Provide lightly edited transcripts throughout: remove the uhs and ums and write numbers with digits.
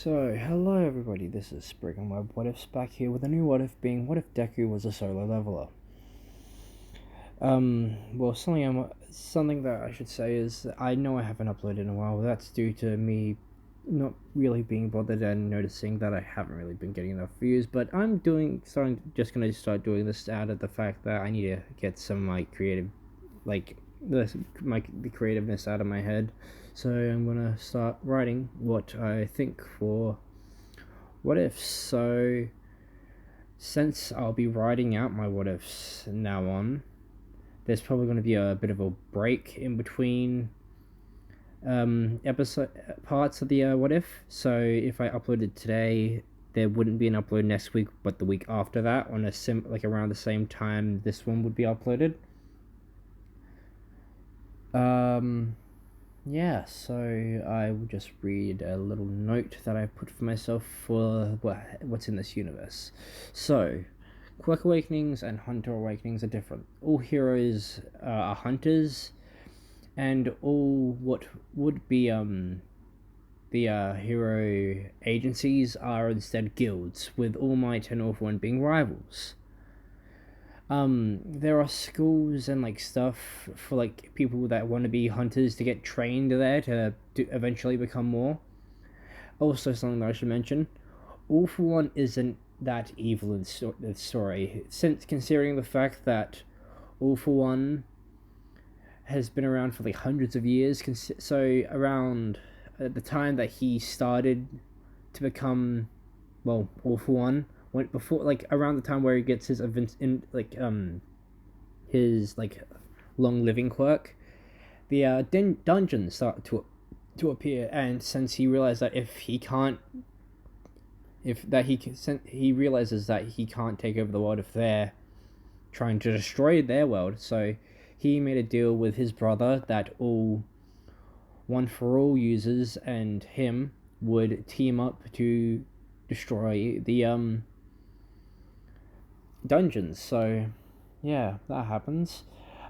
So, hello everybody, this is Sprig on my What Ifs back here with a new what if being what if Deku was a solo leveler. Something that I should say is that I know I haven't uploaded in a while. That's due to me not really being bothered and noticing that I haven't really been getting enough views. But just gonna start doing this out of the fact that I need to get some of my the creativeness out of my head. So I'm gonna start writing what I think for what ifs. So since I'll be writing out my what ifs now on, there's probably going to be a bit of a break in between episode parts of the what if. So if I uploaded today, there wouldn't be an upload next week, but the week after that, on around the same time this one would be uploaded. Yeah, so I will just read a little note that I put for myself for what's in this universe. So, Quirk Awakenings and Hunter Awakenings are different. All heroes are hunters, and all what would be the hero agencies are instead guilds, with All Might and All For One being rivals. There are schools and stuff for people that want to be hunters to get trained there to eventually become more. Also, something that I should mention: All For One isn't that evil in the story, since considering the fact that All For One has been around for hundreds of years. So around at the time that he started to become, All For One, when before around the time where he gets his his long living quirk, the dungeons start to appear, and since he realized that he realizes that he can't take over the world if they're trying to destroy their world, so he made a deal with his brother that all One For All users and him would team up to destroy the dungeons. So yeah, that happens.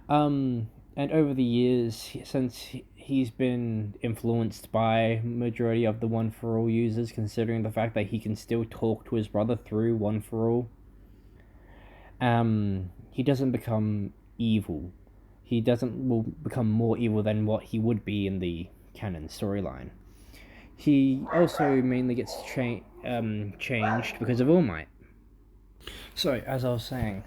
And over the years, since he's been influenced by majority of the One For All users, considering the fact that he can still talk to his brother through One For All, he doesn't become evil. Will become more evil than what he would be in the canon storyline. He also mainly gets changed because of All Might. So, as I was saying,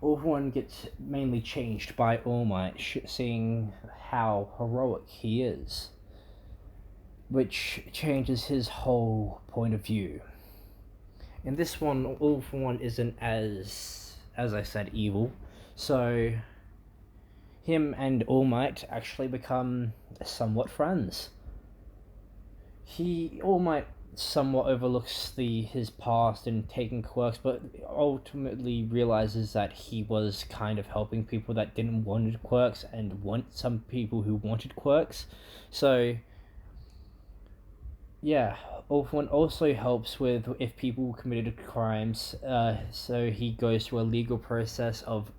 All For One gets mainly changed by All Might, seeing how heroic he is, which changes his whole point of view. In this one, All For One isn't as I said, evil, so him and All Might actually become somewhat friends. All Might somewhat overlooks his past in taking quirks, but ultimately realizes that he was kind of helping people that didn't want quirks and some people who wanted quirks. So yeah, All For One also helps with if people committed crimes. So he goes through a legal process of,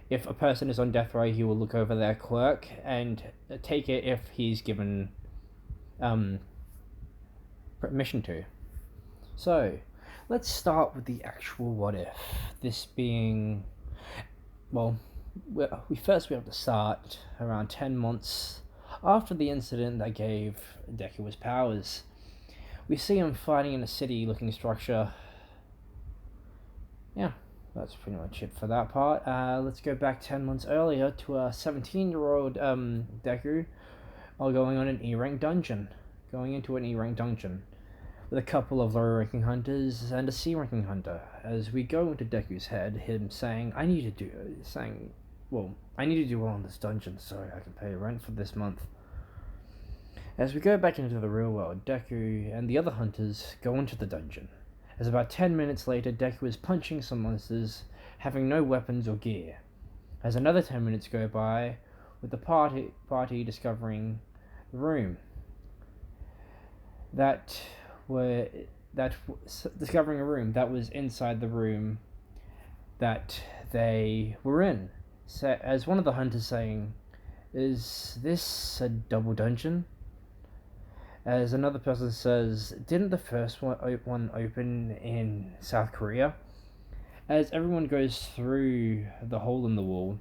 if a person is on death row, he will look over their quirk and take it if he's given permission to. So, let's start with the actual what if. This being, we have to start around 10 months after the incident that gave Deku his powers. We see him fighting in a city-looking structure. Yeah, that's pretty much it for that part. Let's go back 10 months earlier to a 17-year-old Deku going into an E-rank dungeon with a couple of lower-ranking hunters and a C-ranking hunter. As we go into Deku's head, him saying, I need to do well in this dungeon so I can pay rent for this month. As we go back into the real world, Deku and the other hunters go into the dungeon. As about 10 minutes later, Deku is punching some monsters, having no weapons or gear. As another 10 minutes go by, with the party discovering the room discovering a room that was inside the room that they were in. So, as one of the hunters saying, "Is this a double dungeon?" As another person says, didn't the first one open in South Korea? As everyone goes through the hole in the wall,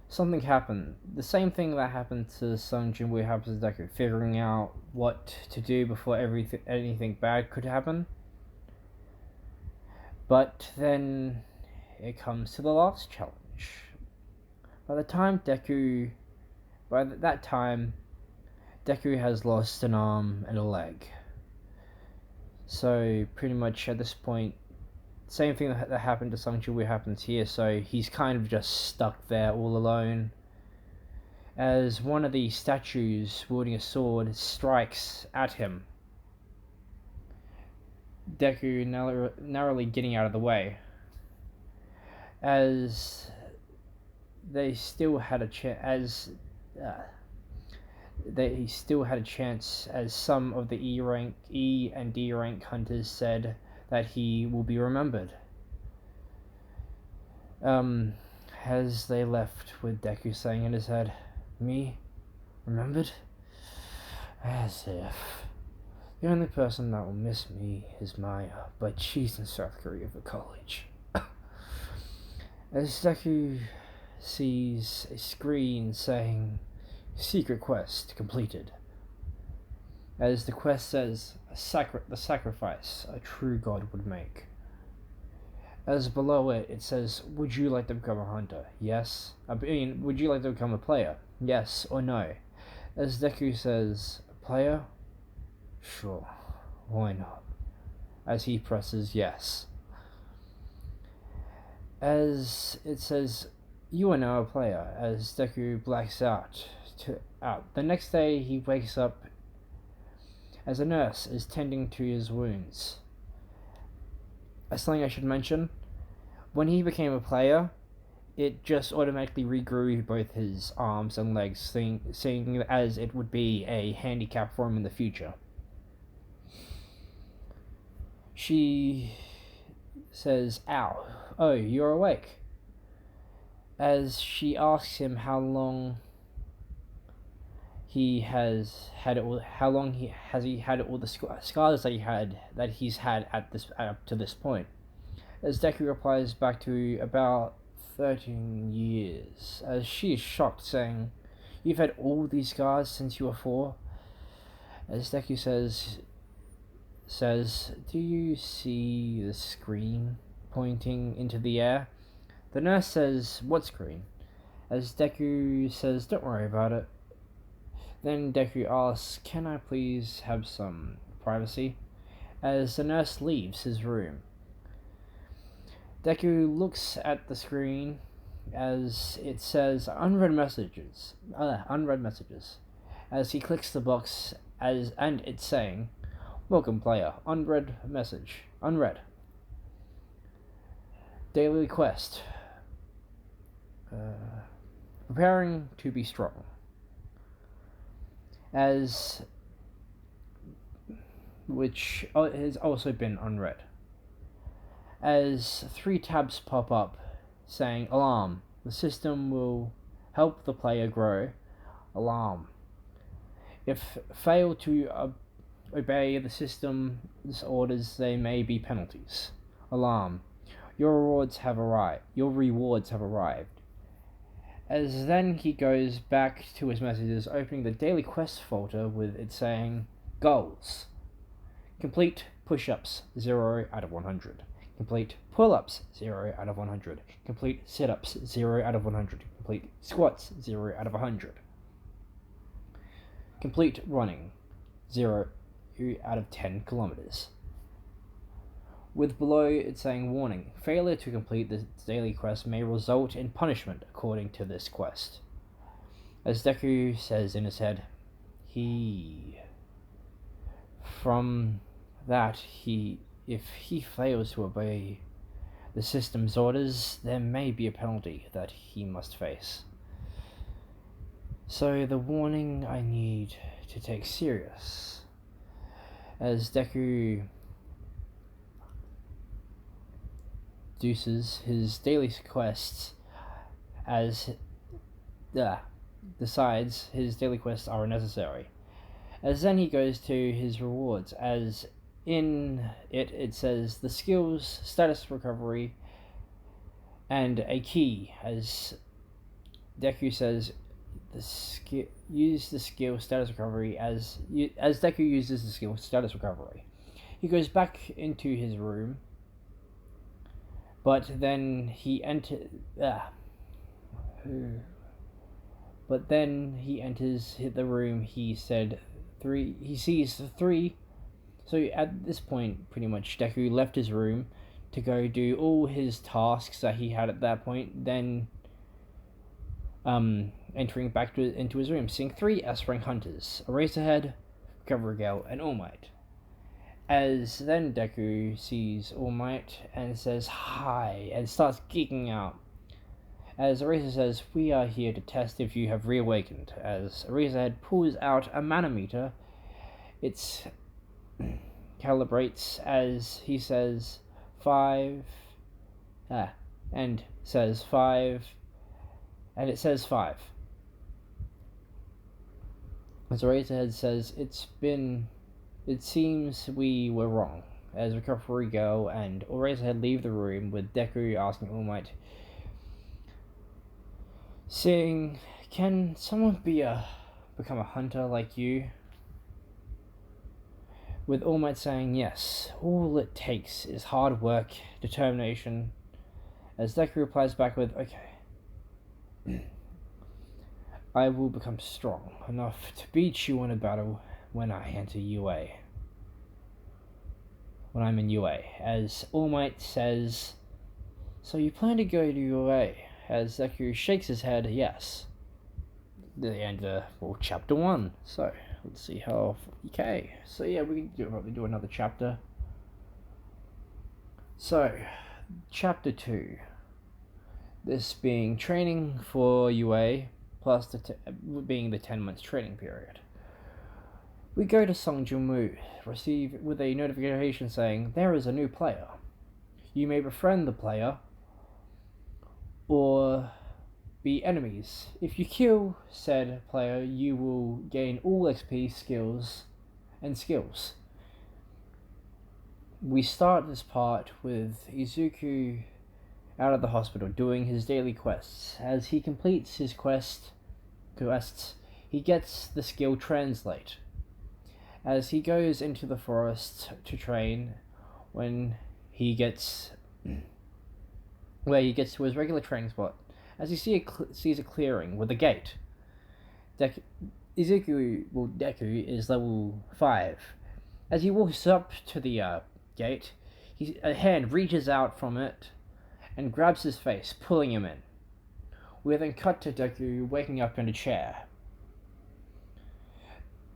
something happened. The same thing that happened to Sung Jinwoo happens to Deku, figuring out what to do before anything bad could happen. But then it comes to the last challenge. By that time, Deku has lost an arm and a leg. So pretty much at this point, same thing that happened to Sung Jinwoo happens here. So he's kind of just stuck there all alone. As one of the statues wielding a sword strikes at him, Deku narrowly getting out of the way. As they still had a chance, he still had a chance, as some of the E and D rank hunters said that he will be remembered. As they left with Deku saying in his head, "Me? Remembered? As if. The only person that will miss me is Maya, but she's in South Korea for college." As Deku sees a screen saying, "Secret quest completed." As the quest says, the sacrifice a true god would make. As below it says, "Would you like to become a hunter? Yes. Would you like to become a player? Yes or no?" As Deku says, "A player? Sure. Why not?" As he presses yes. As it says, "You are now a player," as Deku blacks out. The next day, he wakes up as a nurse is tending to his wounds. Something I should mention, when he became a player, it just automatically regrew both his arms and legs, seeing as it would be a handicap for him in the future. She says, "Ow, oh, you're awake." As she asks him how long he has had it, how long he had all the scars that he's had up to this point. As Deku replies back to about 13 years, as she is shocked, saying, "You've had all these scars since you were 4? As Deku says, "Do you see the screen?" pointing into the air. The nurse says, "What screen?" As Deku says, "Don't worry about it." Then Deku asks, "Can I please have some privacy?" As the nurse leaves his room. Deku looks at the screen as it says unread messages. As he clicks the box and it's saying, "Welcome player, unread message, unread. Daily quest. Preparing to be strong." Which has also been unread. As 3 tabs pop up saying, "Alarm. The system will help the player grow. Alarm. If fail to obey the system's orders, there may be penalties. Alarm. Your rewards have arrived." As then he goes back to his messages, opening the daily quest folder with it saying, "Goals. Complete push-ups, 0 out of 100. Complete pull-ups, 0 out of 100. Complete sit-ups, 0 out of 100. Complete squats, 0 out of 100. Complete running, 0 out of 10 kilometers. With below it saying, "Warning, failure to complete this daily quest may result in punishment according to this quest." As Deku says in his head, if he fails to obey the system's orders, there may be a penalty that he must face. So the warning I need to take serious. As Deku deduces his daily quests decides his daily quests are unnecessary. As then he goes to his rewards, as in it says the skills, status recovery, and a key, as Deku says use the skill status recovery as Deku uses the skill status recovery. He goes back into his room, but then he enters the room. He said three. He sees the three. So at this point, pretty much, Deku left his room to go do all his tasks that he had at that point. Then, entering back into his room, seeing three S-rank hunters: Eraserhead, Recovery Gale, and All Might. As then Deku sees All Might and says hi and starts geeking out. As Eraser says, "We are here to test if you have reawakened." As Eraserhead pulls out a manometer, it's calibrates as he says 5, and says 5, and it says 5. As Eraserhead says, it seems we were wrong. As Recovery Girl and Eraserhead leave the room, with Deku asking All Might, saying, "Can someone become a hunter like you?" With All Might saying yes, all it takes is hard work, determination. As Deku replies back with, "Okay, I will become strong enough to beat you in a battle when I enter UA. When I'm in UA." As All Might says, "So you plan to go to UA?" As Deku shakes his head, yes. The end of chapter 1. So let's see how. Okay, so yeah, we can probably do another chapter. So, chapter 2. This being training for UA, plus being the 10 months training period. We go to Songjungmu, receive with a notification saying there is a new player. You may befriend the player or be enemies. If you kill said player, you will gain all XP, skills. We start this part with Izuku out of the hospital doing his daily quests. As he completes his quests, he gets the skill Translate. As he goes into the forest to train, when he gets to his regular training spot, as he sees a clearing with a gate. Deku is level 5. As he walks up to the gate, a hand reaches out from it and grabs his face, pulling him in. We then cut to Deku waking up in a chair.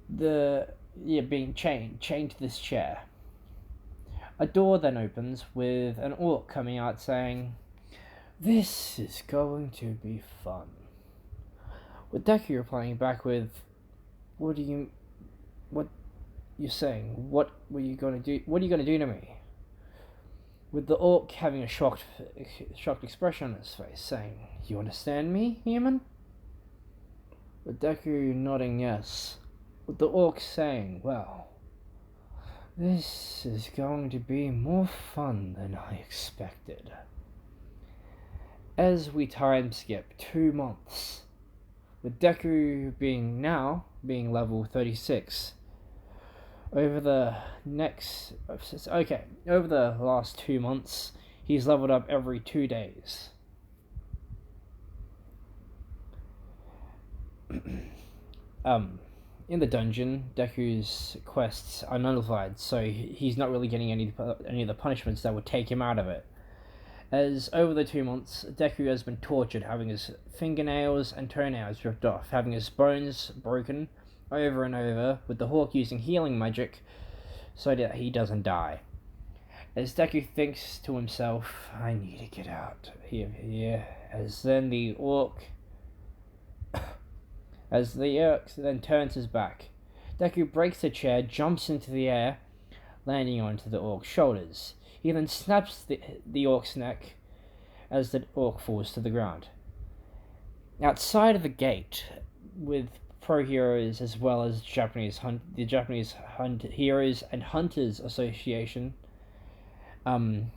Being chained to this chair. A door then opens with an orc coming out saying, "This is going to be fun." With Deku replying back with, what you're saying? What are you gonna do to me?" With the orc having a shocked expression on his face, saying, "You understand me, human?" With Deku nodding yes. With the orc saying, "Well, this is going to be more fun than I expected." As we time skip 2 months, with Deku being level 36. Over the last 2 months, he's leveled up every 2 days. In the dungeon, Deku's quests are nullified, so he's not really getting any of the punishments that would take him out of it. As over the 2 months, Deku has been tortured, having his fingernails and toenails ripped off, having his bones broken over and over, with the hawk using healing magic so that he doesn't die. As Deku thinks to himself, "I need to get out of here," as then the orc then turns his back. Deku breaks the chair, jumps into the air, landing onto the orc's shoulders. He then snaps the orc's neck as the orc falls to the ground. Outside of the gate, with pro heroes as well as the Japanese Heroes and Hunters Association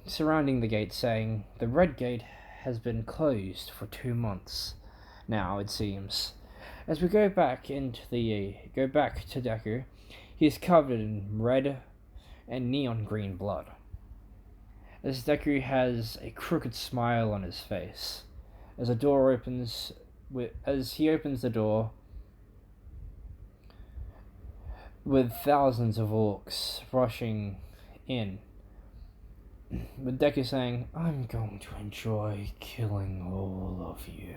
surrounding the gate, saying the red gate has been closed for 2 months now, it seems. As we go back to Deku, he is covered in red and neon green blood. As Deku has a crooked smile on his face, as he opens the door, with thousands of orcs rushing in, with Deku saying, "I'm going to enjoy killing all of you."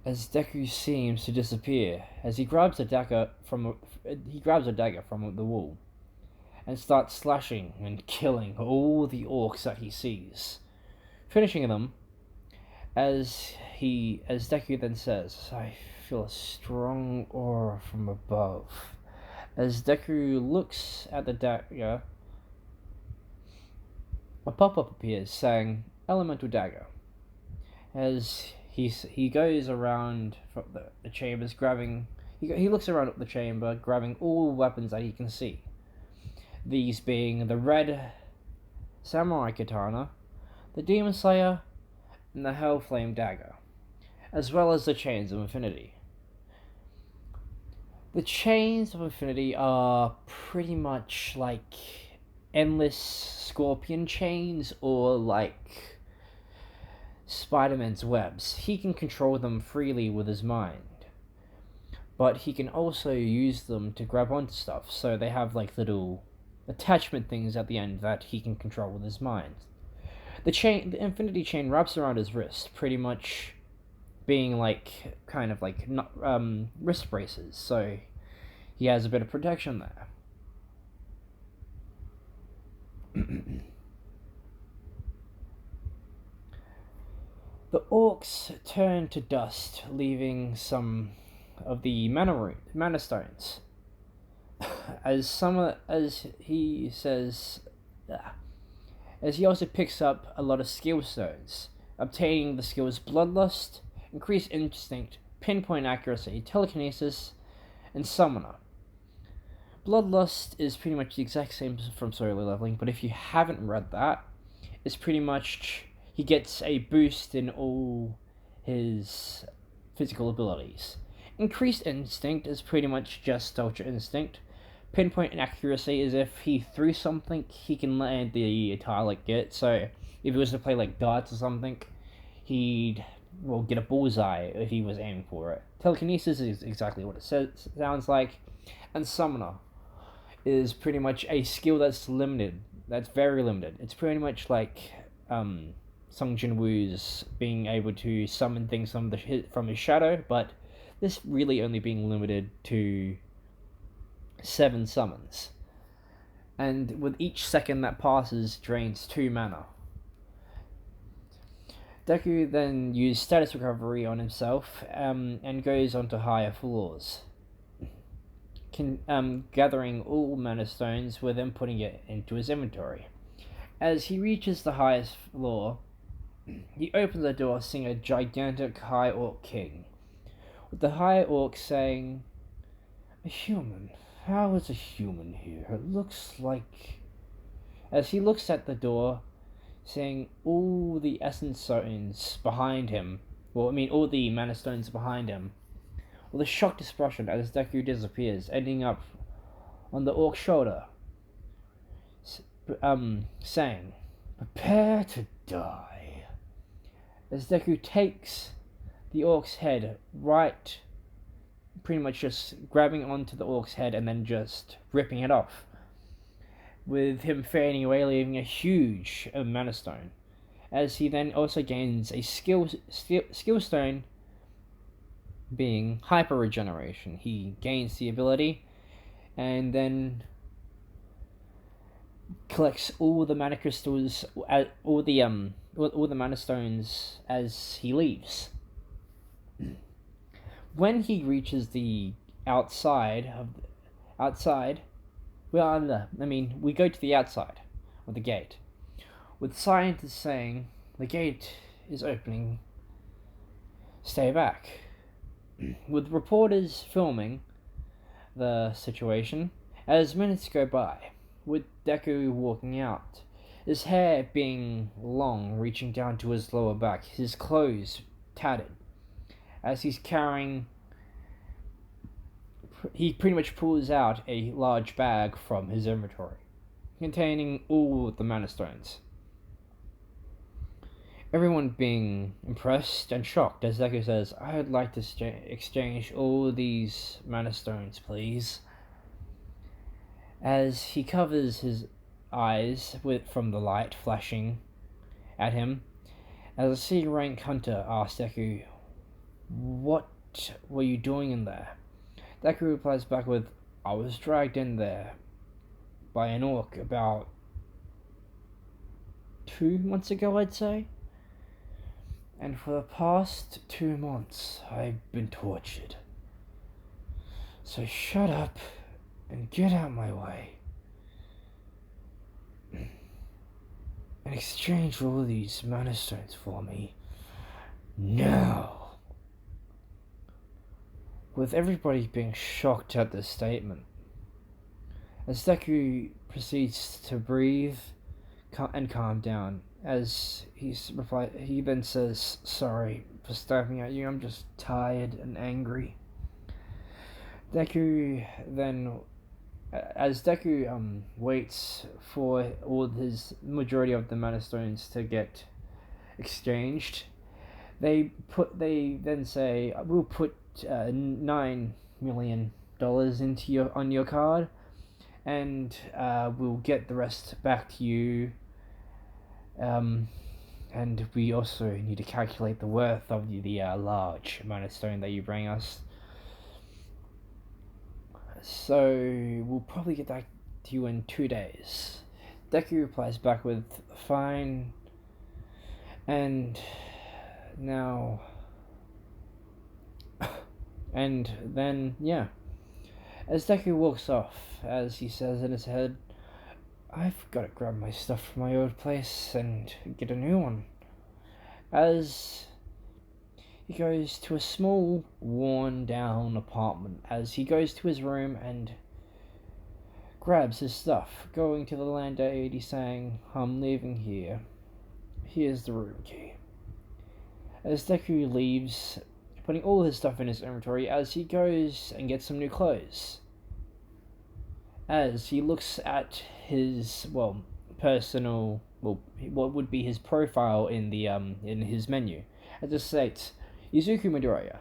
As Deku seems to disappear, as he grabs a dagger from the wall, and starts slashing and killing all the orcs that he sees, finishing them. As Deku then says, "I feel a strong aura from above." As Deku looks at the dagger, a pop-up appears saying "Elemental Dagger." As he goes around the chambers, he looks around the chamber, grabbing all weapons that he can see. These being the red samurai katana, the demon slayer, and the hellflame dagger, as well as the chains of infinity. The chains of infinity are pretty much like endless scorpion chains, or like Spider-Man's webs. He can control them freely with his mind, but he can also use them to grab onto stuff, so they have like little attachment things at the end that he can control with his mind. The infinity chain wraps around his wrist, pretty much being like kind of like wrist braces, so he has a bit of protection there. The orcs turn to dust, leaving some of the mana stones. As he also picks up a lot of skill stones, obtaining the skills Bloodlust, Increased Instinct, Pinpoint Accuracy, Telekinesis, and Summoner. Bloodlust is pretty much the exact same from solo leveling, but if you haven't read that, it's pretty much he gets a boost in all his physical abilities. Increased Instinct is pretty much just Ultra Instinct. Pinpoint and Accuracy is if he threw something, he can land the target. So if he was to play like darts or something, he'd get a bullseye if he was aiming for it. Telekinesis is exactly what it sounds like. And Summoner is pretty much a skill that's limited. That's very limited. It's pretty much like Sung Jinwoo's being able to summon things from his shadow, but this really only being limited to 7 summons, and with each second that passes drains 2 mana. Deku then used status recovery on himself and goes on to higher floors, gathering all mana stones with him putting it into his inventory. As he reaches the highest floor, he opens the door, seeing a gigantic High Orc King, with the High Orc saying, "A human? How is a human here? It looks like..." As he looks at the door, seeing all the essence stones behind him, all the mana stones behind him, with a shocked expression as Deku disappears, ending up on the Orc's shoulder, saying, "Prepare to die." As Deku takes the Orc's head, right, pretty much just grabbing onto the Orc's head and then just ripping it off, with him fading away, leaving a huge mana stone. As he then also gains a skill stone, being hyper regeneration. He gains the ability, and then collects all the mana crystals, all the mana stones as he leaves. When he reaches the outside, we go to the outside of the gate, with scientists saying, "The gate is opening, stay back." with reporters filming the situation as minutes go by, with Deku walking out, his hair being long, reaching down to his lower back, his clothes tattered, as he pretty much pulls out a large bag from his inventory, containing all the Mana Stones. Everyone being impressed and shocked as Deku says, "I'd like to exchange all these Mana Stones, please." As he covers his eyes from the light flashing at him, as a C-rank hunter asks Deku, "What were you doing in there?" Deku replies back with, "I was dragged in there by an orc about 2 months ago, I'd say. And for the past 2 months, I've been tortured. So shut up and get out my way. And exchange all these Mana Stones for me. Now." With everybody being shocked at this statement, as Deku proceeds to breathe and calm down, as he then says, "Sorry for stabbing at you, I'm just tired and angry." As Deku waits for majority of the Mana Stones to get exchanged, they then say, "We'll put $9 million on your card, and we'll get the rest back to you. And we also need to calculate the worth of the large Mana Stone that you bring us. So we'll probably get that to you in 2 days." Deku replies back with, "Fine." And now... and then, yeah. As Deku walks off, as he says in his head, "I've got to grab my stuff from my old place and get a new one." As he goes to a small, worn-down apartment, as he goes to his room and grabs his stuff, going to the landlady saying, "I'm leaving here. Here's the room key." As Deku leaves, putting all his stuff in his inventory, as he goes and gets some new clothes. As he looks at his, personal, what would be his profile in the in his menu, as it states, Izuku Midoriya,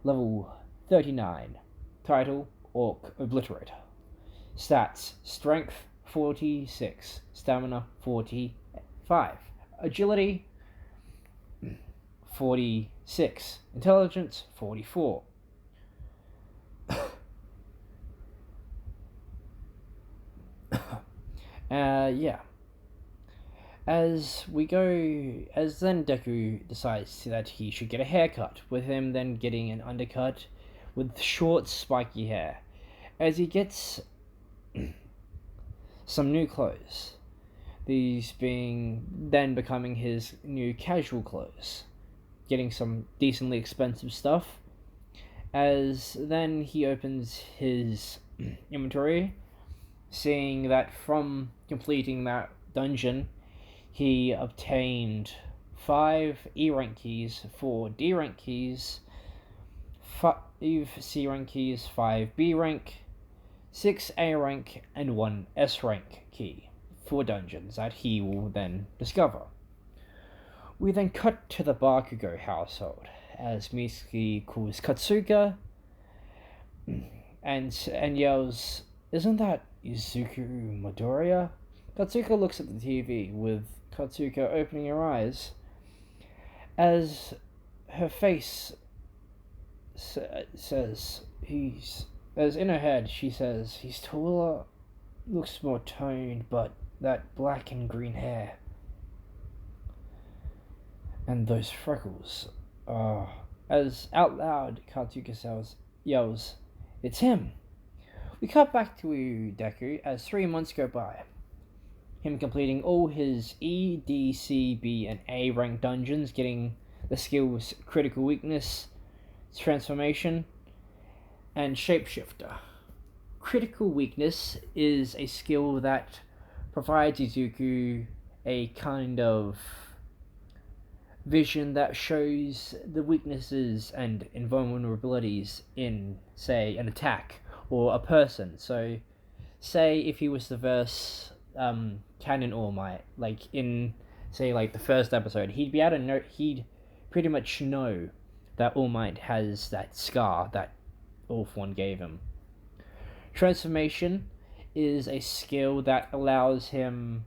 level 39, title, Orc Obliterator, stats, strength 46, stamina 45, agility 46, intelligence 44. Yeah. As then Deku decides that he should get a haircut, with him then getting an undercut with short spiky hair. As he gets some new clothes, these becoming his new casual clothes, getting some decently expensive stuff. As then he opens his inventory, seeing that from completing that dungeon, he obtained 5 E rank keys, 4 D rank keys, 5 C rank keys, 5 B rank, 6 A rank, and 1 S rank key for dungeons that he will then discover. We then cut to the Bakugo household, as Mitsuki calls Katsuka and yells, "Isn't that Izuku Midoriya?" Katsuka looks at the TV, with Katsuka opening her eyes, as her face says as in her head she says, "He's taller, looks more toned, but that black and green hair and those freckles are..." As out loud Katsuka yells, "It's him!" We cut back to Deku as 3 months go by, him completing all his E, D, C, B, and A rank dungeons, getting the skills Critical Weakness, transformation, and shapeshifter. Critical weakness is a skill that provides Izuku a kind of vision that shows the weaknesses and invulnerabilities in, say, an attack or a person. So, say if he was to verse Canon All Might, like in, say, like the first episode, he'd be able to know, he'd pretty much know that All Might has that scar that Orph One gave him. Transformation is a skill that allows him.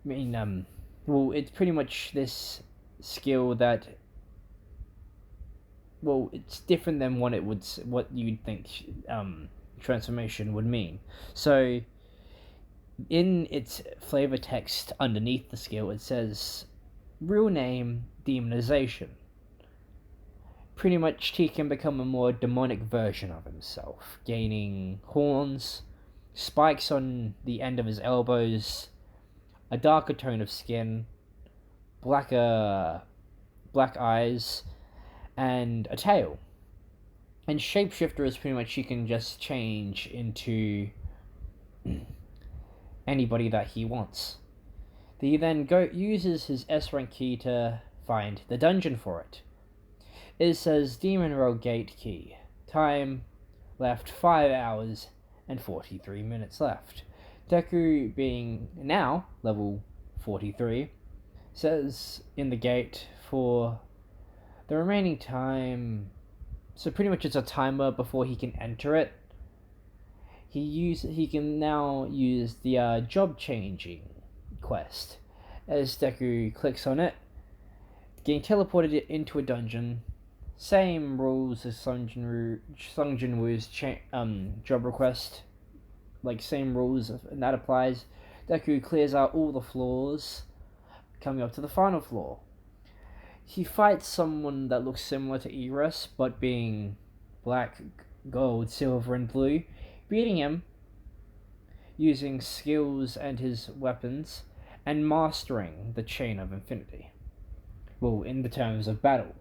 Well, it's pretty much this skill that. Well, it's different than what you'd think transformation would mean. So, in its flavor text underneath the skill, it says, real name, demonization. Pretty much he can become a more demonic version of himself, gaining horns, spikes on the end of his elbows, a darker tone of skin, black eyes, and a tail. And shapeshifter is pretty much he can just change into anybody that he wants. He then uses his S rank key to find the dungeon for it. It says Demon Road Gate Key. Time left 5 hours and 43 minutes left. Deku, being now level 43, says in the gate for the remaining time. So pretty much it's a timer before he can enter it. He can now use the job changing quest. As Deku clicks on it, getting teleported into a dungeon. Same rules as Sung Jin-woo's job request. Like, same rules, and that applies. Deku clears out all the floors, coming up to the final floor. He fights someone that looks similar to Eris, but being black, gold, silver, and blue, beating him using skills and his weapons, and mastering the Chain of Infinity. Well, in the terms of battle.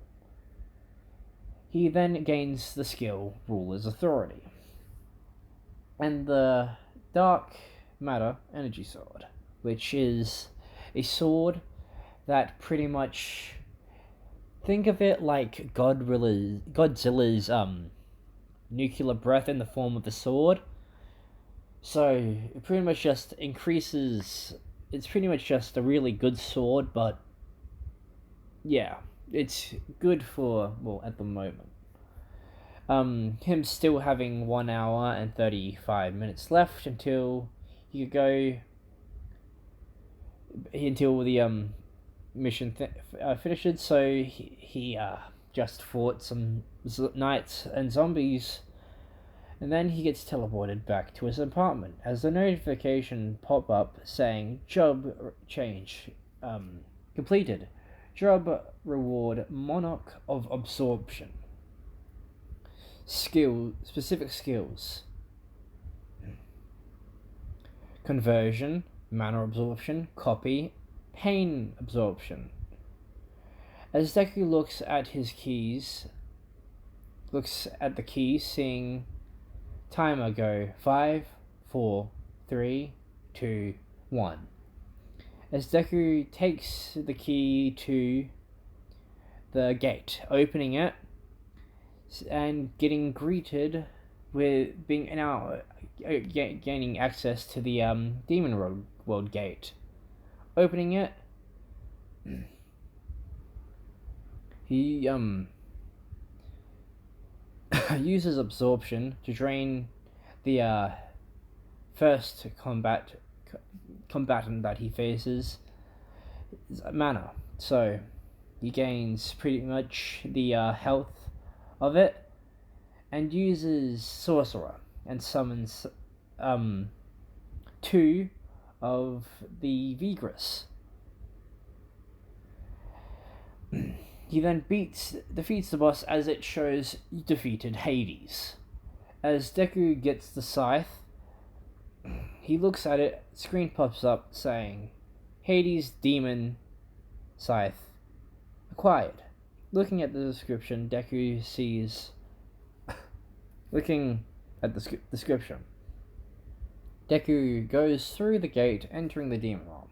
He then gains the skill Ruler's Authority, and the Dark Matter Energy Sword, which is a sword that pretty much, think of it like Godzilla's nuclear breath in the form of a sword. So it pretty much just increases. It's pretty much just a really good sword, but yeah, it's good for, well, at the moment. Him still having 1 hour and 35 minutes left until he could go. Until the mission finishes. So he just fought some knights and zombies, and then he gets teleported back to his apartment as the notification pop up saying job change completed. Job reward Monarch of Absorption. Specific skills: conversion, mana absorption, copy, pain absorption. As Deku looks at the keys, seeing timer go 5, 4, 3, 2, 1. As Deku takes the key to the gate, opening it, and getting greeted with being now gaining access to the Demon World Gate. Opening it, he uses absorption to drain the first combatant that he faces mana. So he gains pretty much the health of it, and uses Sorcerer and summons 2 of the Vigris. He then defeats the boss, as it shows defeated Hades. As Deku gets the scythe, he looks at it, screen pops up saying, Hades Demon Scythe acquired. looking at the description, Deku sees. Looking at the description, Deku goes through the gate, entering the demon realm,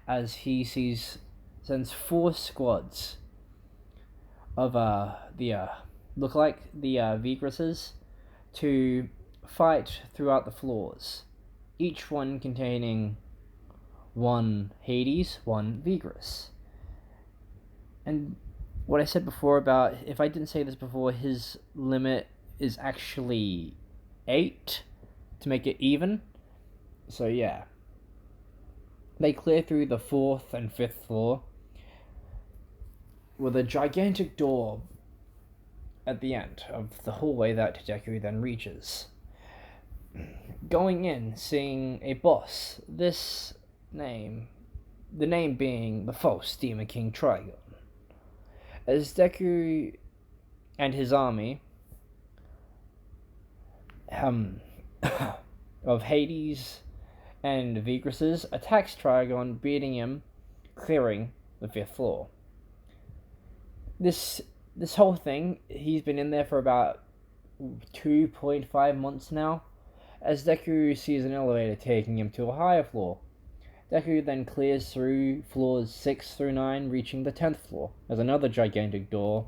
as he sends 4 squads of look like the Vigruses to fight throughout the floors, each one containing 1 Hades, 1 Vigrus. And what I said before about, if I didn't say this before, his limit is actually 8 to make it even. So yeah, they clear through the 4th and 5th floor with a gigantic door at the end of the hallway that Deku then reaches. Going in, seeing a boss, the name being the false Demon King Trigon. As Deku and his army of Hades and Vigruses attacks Trigon, beating him, clearing the 5th floor. This whole thing, he's been in there for about 2.5 months now, as Deku sees an elevator taking him to a higher floor. Deku then clears through floors 6 through 9, reaching the 10th floor. There's another gigantic door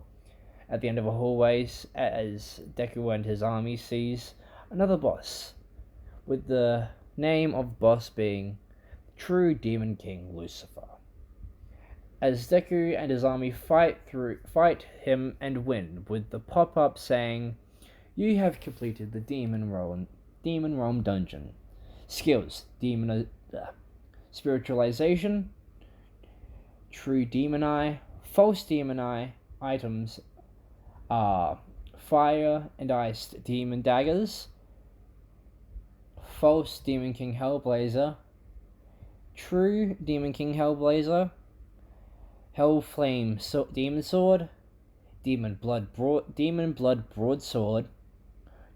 at the end of a hallway, as Deku and his army sees another boss, with the name of boss being True Demon King Lucifer. As Deku and his army fight him and win, with the pop-up saying, "You have completed the Demon Realm dungeon. Skills: Spiritualization, True Demon Eye, False Demon Eye. Items are Fire and Ice Demon Daggers, False Demon King Hellblazer, True Demon King Hellblazer, Hellflame Demon Sword, Demon Blood Broadsword,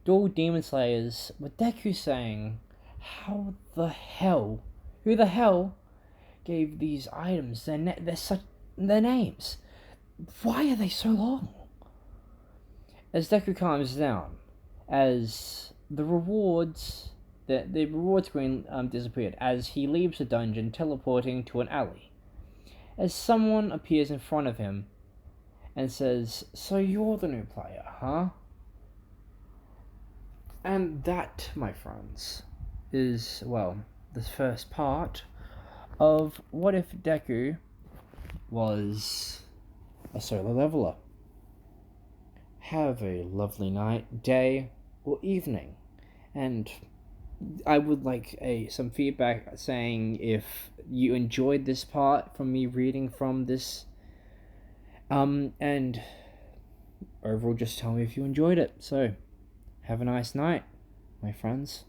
Dual Demon Slayers, with Deku saying, who the hell gave these items their names? Why are they so long? As Deku calms down, as the reward screen disappeared, as he leaves the dungeon, teleporting to an alley, as someone appears in front of him and says, "So you're the new player, huh?" And that, my friends, is, well, the first part of what if Deku was a solo leveler. Have a lovely night, day, or evening, and I would like some feedback saying if you enjoyed this part from me reading from this, and overall just tell me if you enjoyed it. So, have a nice night, my friends.